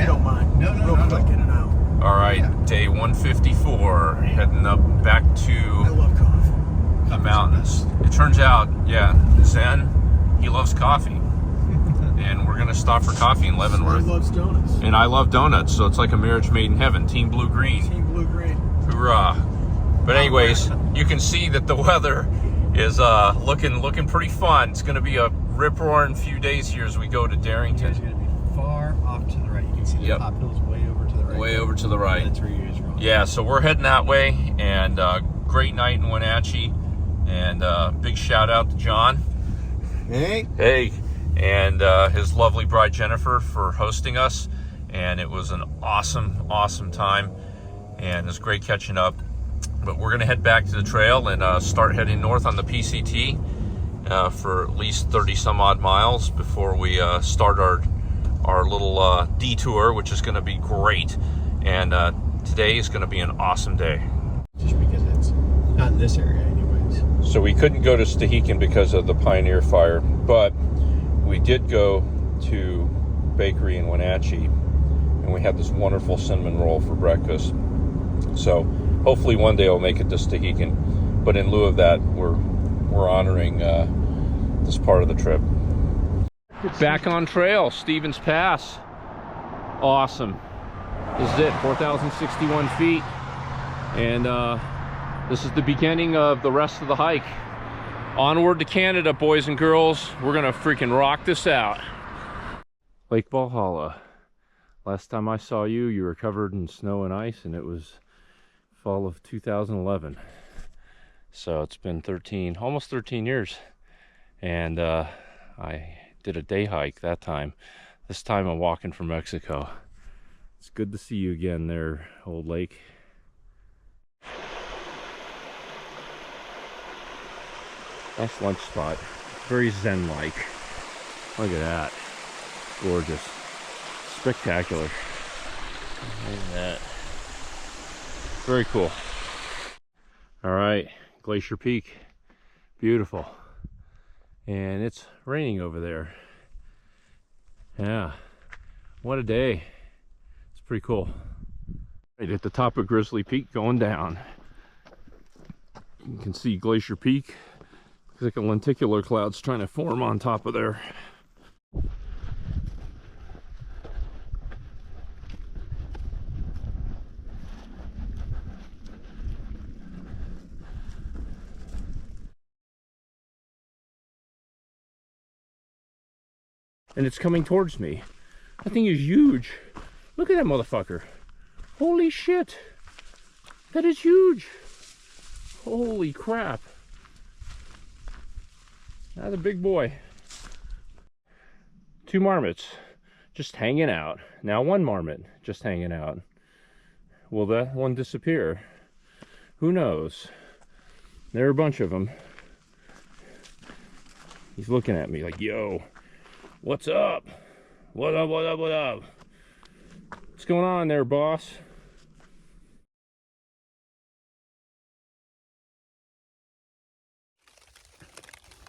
don't mind. No, Real quick in and out. All right, day 154, heading up back I to love coffee. the mountains. It turns out, yeah, Zen, he loves coffee. And we're going to stop for coffee in He Leavenworth. loves donuts. And I love donuts, so it's like a marriage made in heaven. Team blue-green. Team blue-green. Hoorah. But anyways, you can see that the weather is looking pretty fun. It's going to be a rip-roaring few days here as we go to You guys are Darrington. going to be far off to the right. You can see the Yep. top hills way over to the right. Way over to the right. That's where you guys are going. Yeah, so we're heading that way, and great night in Wenatchee. And big shout out to John. Hey. Hey. And his lovely bride Jennifer for hosting us. And it was an awesome time. And it was great catching up. But we're going to head back to the trail and start heading north on the PCT for at least 30 some odd miles before we start our little detour, which is going to be great. And today is going to be an awesome day. Just because it's not in this area anyways. So we couldn't go to Stehekin because of the Pioneer Fire, but we did go to bakery in Wenatchee, and we had this wonderful cinnamon roll for breakfast. So hopefully one day I'll make it to Stehekin, but in lieu of that, we're honoring this part of the trip. Back on trail, Stevens Pass. Awesome. This is it, 4,061 feet, and this is the beginning of the rest of the hike. Onward to Canada, boys and girls. We're gonna freaking rock this out. Lake Valhalla. Last time I saw you, you were covered in snow and ice, and it was fall of 2011. So it's been almost 13 years. And I did a day hike that time. This time I'm walking from Mexico. It's good to see you again there, old lake. Nice lunch spot. Very zen-like. Look at that. Gorgeous. Spectacular. Look at that. Very cool. All right, Glacier Peak. Beautiful. And it's raining over there. Yeah. What a day. It's pretty cool. Right at the top of Grizzly Peak going down. You can see Glacier Peak. Looks like a lenticular cloud's trying to form on top of there. And it's coming towards me. That thing is huge. Look at that motherfucker. Holy shit. That is huge. Holy crap. That's a big boy. 2 marmots just hanging out. Now 1 marmot just hanging out. Will that one disappear? Who knows? There are a bunch of them. He's looking at me like, yo, what's up? What up, what up, what up? What's going on there, boss?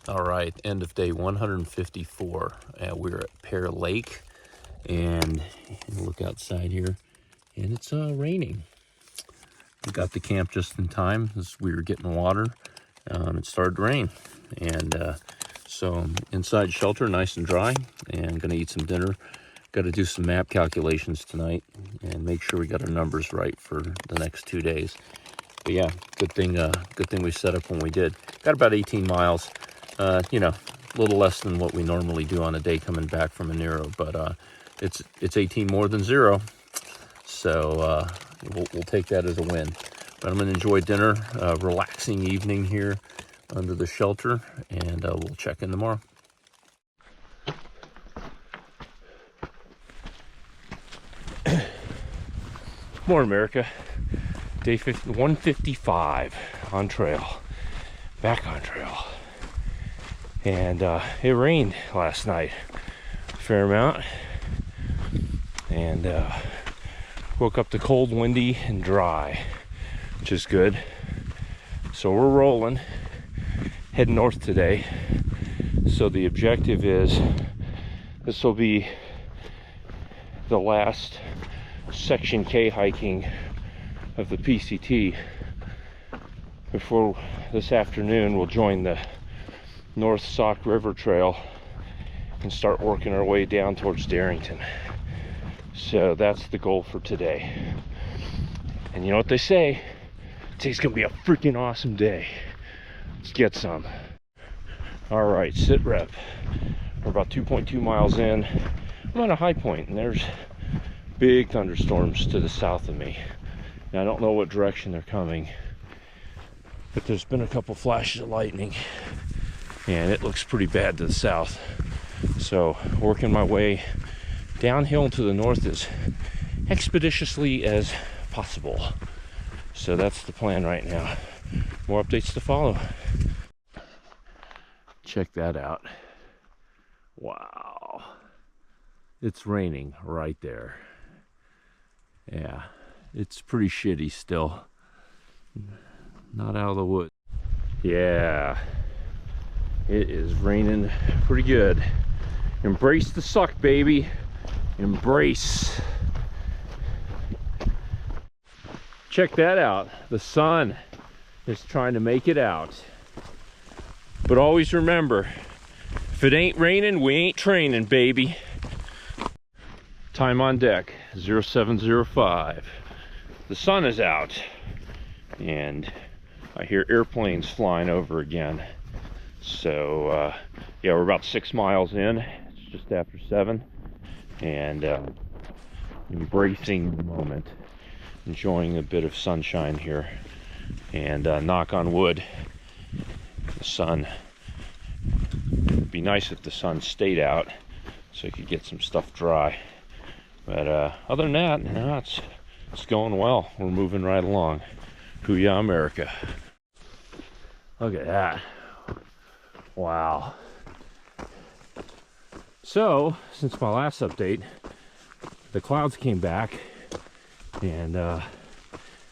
All right, end of day 154. We're at Pear Lake, and look outside here, and it's raining. We got to camp just in time as we were getting water. It started to rain, and so inside shelter, nice and dry, and gonna eat some dinner. Got to do some map calculations tonight and make sure we got our numbers right for the next 2 days. But yeah, good thing we set up when we did. Got about 18 miles. You know, a little less than what we normally do on a day coming back from a Nero, but it's 18 more than 0, so we'll take that as a win. But I'm gonna enjoy dinner, relaxing evening here under the shelter, and we'll check in tomorrow. More America. Day 155 on trail, back on trail. And it rained last night a fair amount, and woke up to cold, windy, and dry, which is good. So we're rolling, heading north today. So the objective is this will be the last Section K hiking of the PCT before this afternoon we'll join the North Sauk River Trail and start working our way down towards Darrington. So that's the goal for today. And you know what they say, today's gonna be a freaking awesome day. Let's get some. All right, sit rep. We're about 2.2 miles in. I'm on a high point and there's big thunderstorms to the south of me. Now I don't know what direction they're coming, but there's been a couple flashes of lightning and it looks pretty bad to the south. So working my way downhill to the north as expeditiously as possible. So that's the plan right now. More updates to follow. Check that out. Wow. It's raining right there. Yeah, it's pretty shitty still. Not out of the woods. Yeah, it is raining pretty good. Embrace the suck, baby. Embrace. Check that out. The sun is trying to make it out. But always remember, if it ain't raining, we ain't training, baby. Time on deck, 0705. The sun is out and I hear airplanes flying over again. So yeah, we're about 6 miles in. It's just after 7 and embracing the moment, enjoying a bit of sunshine here, and knock on wood, the sun, it'd be nice if the sun stayed out so you could get some stuff dry. But other than that, no, it's going well. We're moving right along. Hoo-yah, America. Look at that. Wow. So, since my last update, the clouds came back and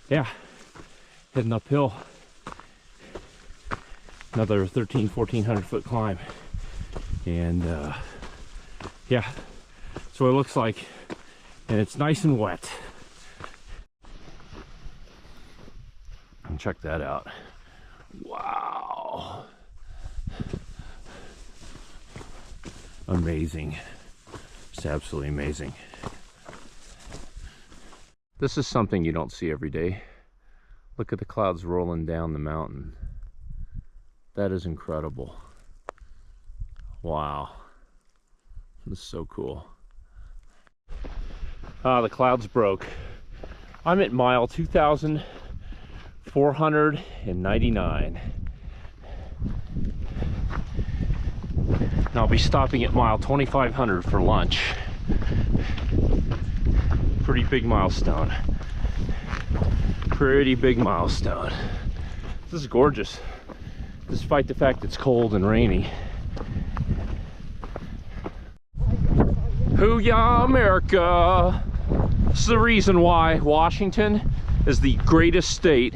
yeah, heading uphill. Another 1,400 foot climb. And yeah, that's what it looks like. And it's nice and wet. And check that out. Wow. Amazing. It's absolutely amazing. This is something you don't see every day. Look at the clouds rolling down the mountain. That is incredible. Wow. This is so cool. The clouds broke. I'm at mile 2,499. And I'll be stopping at mile 2,500 for lunch. Pretty big milestone. Pretty big milestone. This is gorgeous, despite the fact it's cold and rainy. Hoo-yah, America! This is the reason why Washington is the greatest state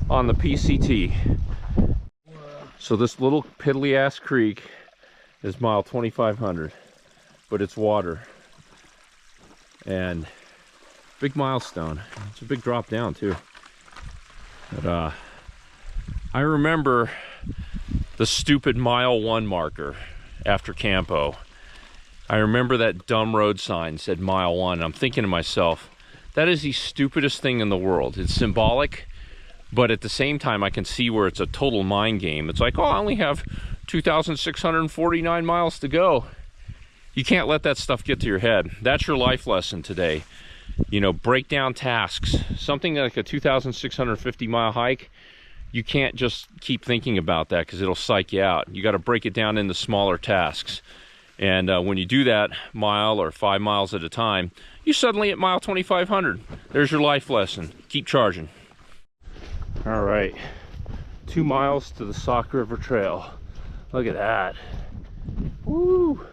on the PCT. So this little piddly ass creek is mile 2,500, but it's water. And big milestone. It's a big drop down too. But I remember the stupid mile 1 marker after Campo. I remember that dumb road sign said mile 1. I'm thinking to myself, that is the stupidest thing in the world. It's symbolic, but at the same time I can see where it's a total mind game. It's like, oh, I only have 2,649 miles to go. You can't let that stuff get to your head. That's your life lesson today. You know, break down tasks. Something like a 2,650 mile hike, you can't just keep thinking about that because it'll psych you out. You got to break it down into smaller tasks. And when you do that mile or 5 miles at a time, you suddenly at mile 2,500. There's your life lesson. Keep charging. All right, 2 miles to the Sauk River Trail. Look at that. Woo!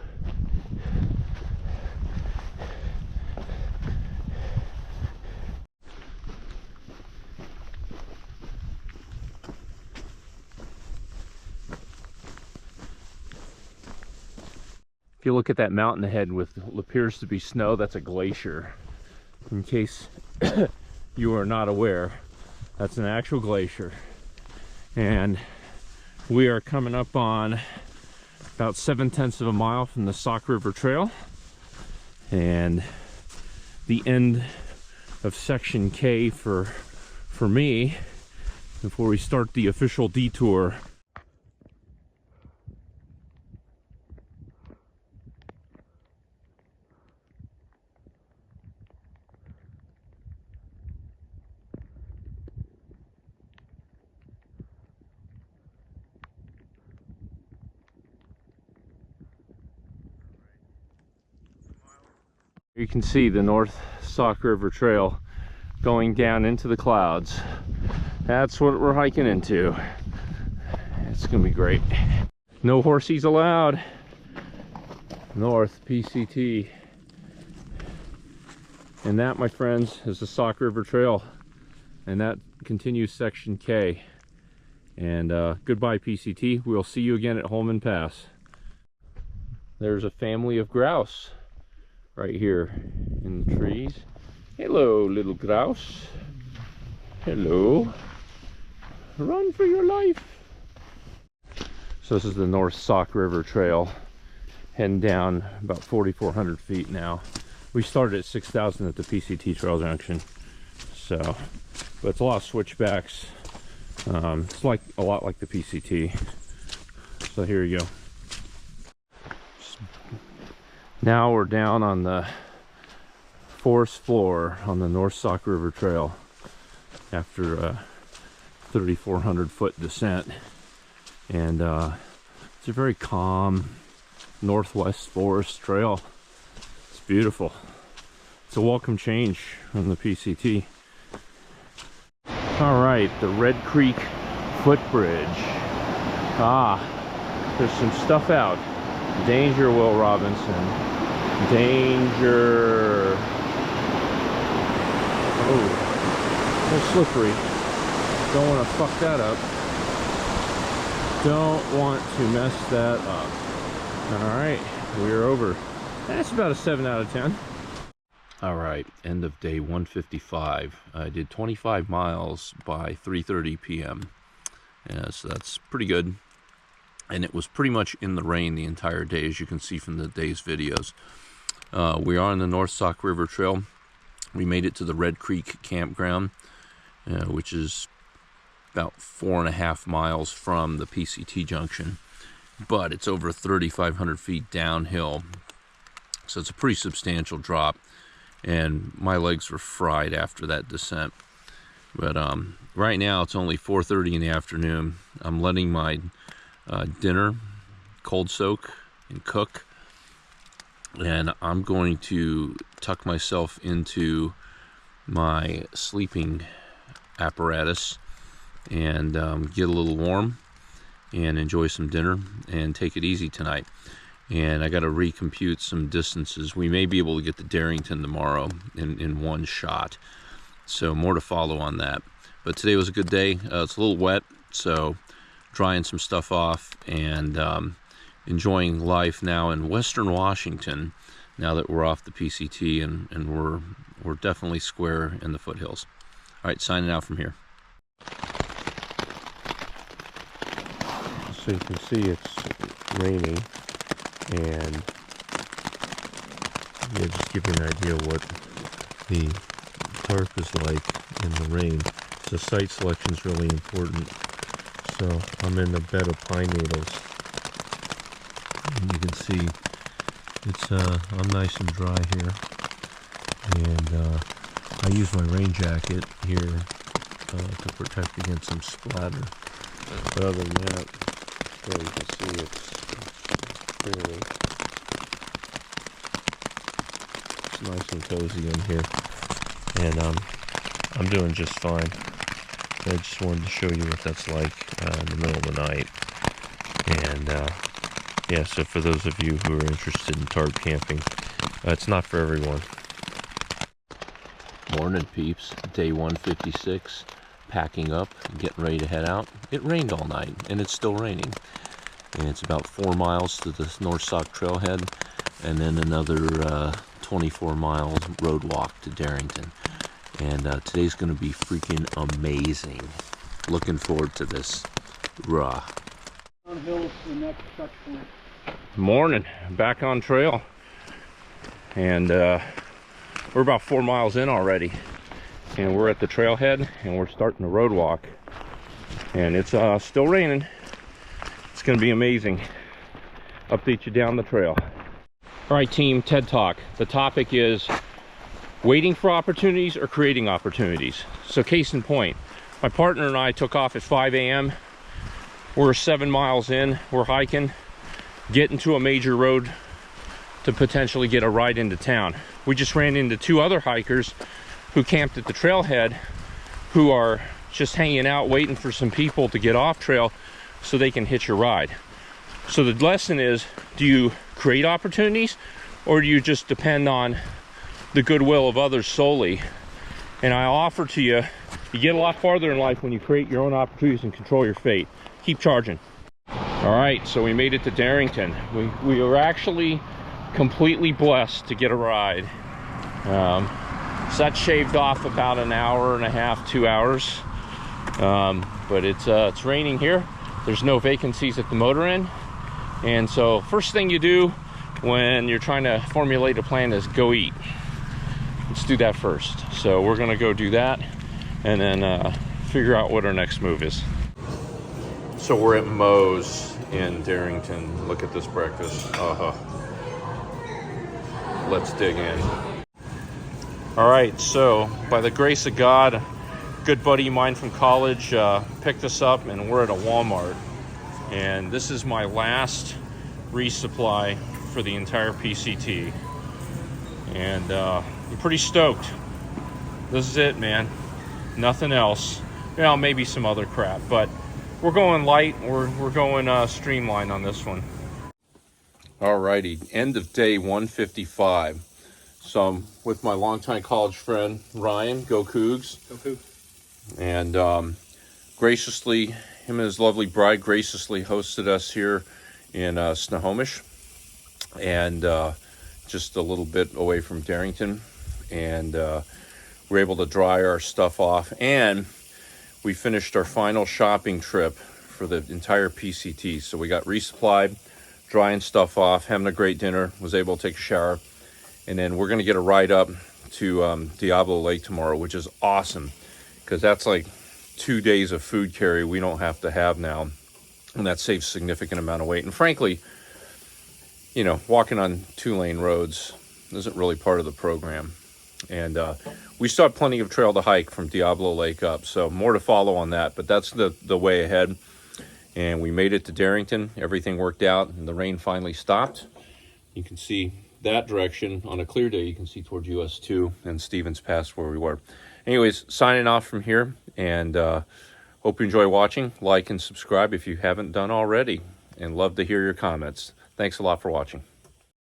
If you look at that mountain ahead with what appears to be snow, that's a glacier. In case you are not aware, that's an actual glacier. And we are coming up on about 7/10 of a mile from the Sauk River Trail and the end of section K for me before we start the official detour. You can see the North Sauk River Trail going down into the clouds. That's what we're hiking into. It's gonna be great. No horsies allowed. North PCT. And that, my friends, is the Sauk River Trail. And that continues section K. And goodbye PCT. We'll see you again at Holman Pass. There's a family of grouse right here in the trees. Hello, little grouse. Hello. Run for your life. So this is the North Sauk River Trail, heading down about 4,400 feet now. We started at 6,000 at the PCT Trail Junction. So, but it's a lot of switchbacks. It's like a lot like the PCT. So here you go. Now we're down on the forest floor on the North Sauk River Trail after a 3,400 foot descent. And it's a very calm northwest forest trail. It's beautiful. It's a welcome change from the PCT. All right, the Red Creek Footbridge. There's some stuff out. Danger, Will Robinson. Danger. Oh, so slippery. Don't want to fuck that up. Don't want to mess that up. All right, we're over. That's about a 7 out of 10. All right, end of day 155. I did 25 miles by 3:30 p.m. Yeah, so that's pretty good. And it was pretty much in the rain the entire day, as you can see from the day's videos. We are on the North Sauk River Trail. We made it to the Red Creek Campground, which is about 4.5 miles from the PCT junction. But it's over 3,500 feet downhill. So it's a pretty substantial drop. And my legs were fried after that descent. But right now it's only 4:30 in the afternoon. I'm letting my dinner cold soak and cook, and I'm going to tuck myself into my sleeping apparatus and get a little warm and enjoy some dinner and take it easy tonight. And I got to recompute some distances. We may be able to get to Darrington tomorrow in one shot, so more to follow on that. But today was a good day. It's a little wet, so drying some stuff off and enjoying life now in Western Washington now that we're off the PCT and we're definitely square in the foothills. All right, signing out from here. So you can see it's raining, and yeah, just give you an idea what the tarp is like in the rain. So site selection is really important. So I'm in a bed of pine needles, and you can see it's I'm nice and dry here, and I use my rain jacket here to protect against some splatter. But other than that, yeah, you can see it's nice and cozy in here, and I'm doing just fine. I just wanted to show you what that's like in the middle of the night. And yeah, so for those of you who are interested in tarp camping, it's not for everyone. Morning, peeps. Day 156. Packing up, getting ready to head out. It rained all night, and it's still raining. And it's about 4 miles to the North Sauk Trailhead. and then another 24 miles road walk to Darrington. And today's going to be freaking amazing. Looking forward to this. Rah. Downhill to the next touch point. Morning, back on trail. And we're about 4 miles in already. And we're at the trailhead and we're starting the road walk. And it's still raining. It's going to be amazing. Update you down the trail. All right, team, TED Talk. The topic is waiting for opportunities or creating opportunities. So case in point, my partner and I took off at 5 a.m. We're 7 miles in, we're hiking, getting to a major road to potentially get a ride into town. We just ran into 2 other hikers who camped at the trailhead, who are just hanging out waiting for some people to get off trail so they can hitch a ride. So the lesson is, do you create opportunities or do you just depend on the goodwill of others solely? And I offer to you, you get a lot farther in life when you create your own opportunities and control your fate. Keep charging. All right, so we made it to Darrington. We were actually completely blessed to get a ride. So that shaved off about an hour and a half, 2 hours. But it's raining here. There's no vacancies at the motor inn. And so first thing you do when you're trying to formulate a plan is go eat. Let's do that first. So we're gonna go do that and then figure out what our next move is. So we're at Moe's in Darrington. Look at this breakfast. Let's dig in. All right, so by the grace of God, a good buddy of mine from college picked us up and we're at a Walmart. And this is my last resupply for the entire PCT. And I'm pretty stoked. This is it, man. Nothing else. Well, maybe some other crap, but we're going light. We're going streamlined on this one. Alrighty, end of day 155. So I'm with my longtime college friend Ryan. Go Cougs. Go Cougs. And graciously, him and his lovely bride graciously hosted us here in Snohomish, and just a little bit away from Darrington. And we're able to dry our stuff off, and we finished our final shopping trip for the entire PCT. So we got resupplied, drying stuff off, having a great dinner, was able to take a shower, and then we're going to get a ride up to Diablo Lake tomorrow, which is awesome because that's like 2 days of food carry we don't have to have now, and that saves a significant amount of weight. And frankly, you know, walking on 2-lane roads isn't really part of the program. And we still have plenty of trail to hike from Diablo Lake up, so more to follow on that, but that's the way ahead. And we made it to Darrington. Everything worked out, and the rain finally stopped. You can see that direction on a clear day. You can see towards US 2 and Stevens Pass where we were. Anyways, signing off from here, and hope you enjoy watching. Like and subscribe if you haven't done already, and love to hear your comments. Thanks a lot for watching.